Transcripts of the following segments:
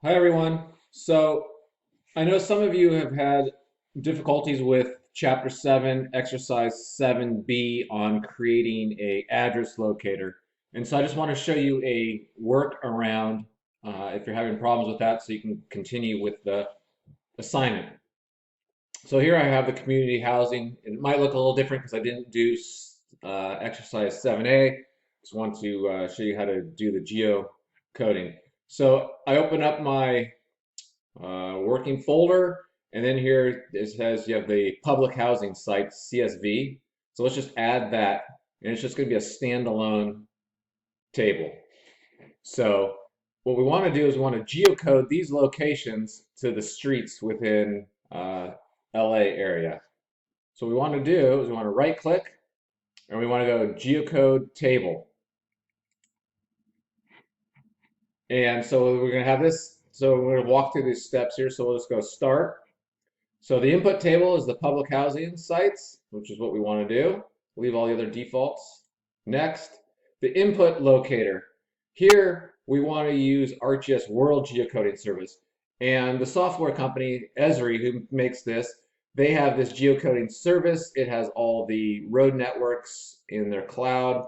Hi everyone. So I know some of you have had difficulties with Chapter 7, Exercise 7B on creating a address locator. And so I just want to show you a workaround if you're having problems with that so you can continue with the assignment. So here I have the community housing. It might look a little different because I didn't do Exercise 7A. Just want to show you how to do the geo coding. So I open up my working folder. And then here it says you have the public housing site, CSV. So let's just add that. And it's just going to be a standalone table. So what we want to do is we want to geocode these locations to the streets within LA area. So what we want to do is we want to right click and we want to go geocode table. And so we're going to have this. So we're going to walk through these steps here. So we'll just go start. So the input table is the public housing sites, which is what we want to do. Leave all the other defaults. Next, the input locator. Here we want to use ArcGIS World Geocoding Service. And the software company, Esri, who makes this, they have this geocoding service. It has all the road networks in their cloud.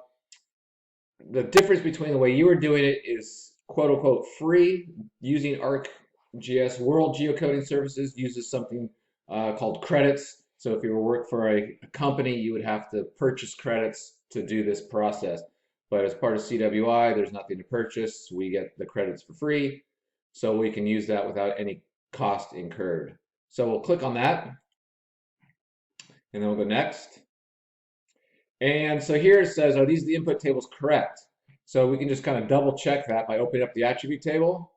The difference between the way you were doing it is quote unquote free. Using ArcGIS World Geocoding Services uses something called credits. So if you were work for a company, you would have to purchase credits to do this process. But as part of CWI, there's nothing to purchase. We get the credits for free, so we can use that without any cost incurred. So we'll click on that, and then we'll go next. And so here it says, are these the input tables correct? So we can just kind of double check that by opening up the attribute table.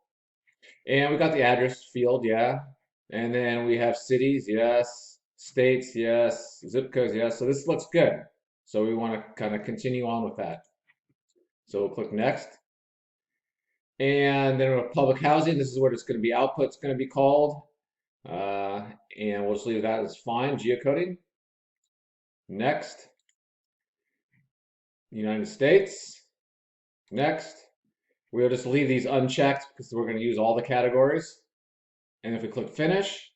And we got the address field, yeah. And then we have cities, yes. States, yes. Zip codes, yes. So this looks good. So we want to kind of continue on with that. So we'll click next. And then with public housing, this is what it's going to be, output's going to be called. And we'll just leave that as fine, geocoding. Next. United States. Next. We'll just leave these unchecked because we're going to use all the categories. And if we click finish,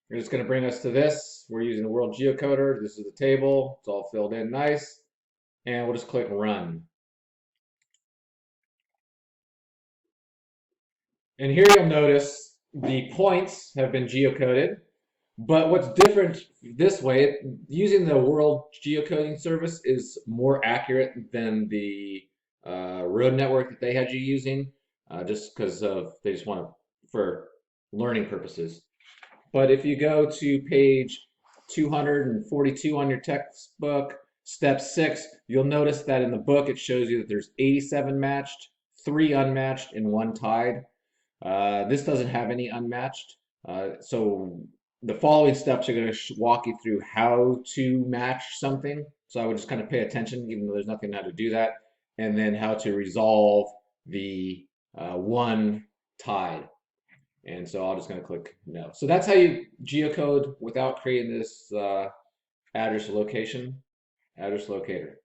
it's just going to bring us to this. We're using the World Geocoder. This is the table. It's all filled in nice. And we'll just click run. And here you'll notice the points have been geocoded. But what's different this way, using the World Geocoding Service is more accurate than the road network that they had you using, just because of they just want to for learning purposes. But if you go to page 242 on your textbook, step 6, you'll notice that in the book it shows you that there's 87 matched, 3 unmatched, and 1 tied. This doesn't have any unmatched. So the following steps are going to walk you through how to match something. So I would just kind of pay attention, even though there's nothing how to do that, and then how to resolve the 1 tied. And so I'm just going to click no. So that's how you geocode without creating this address locator.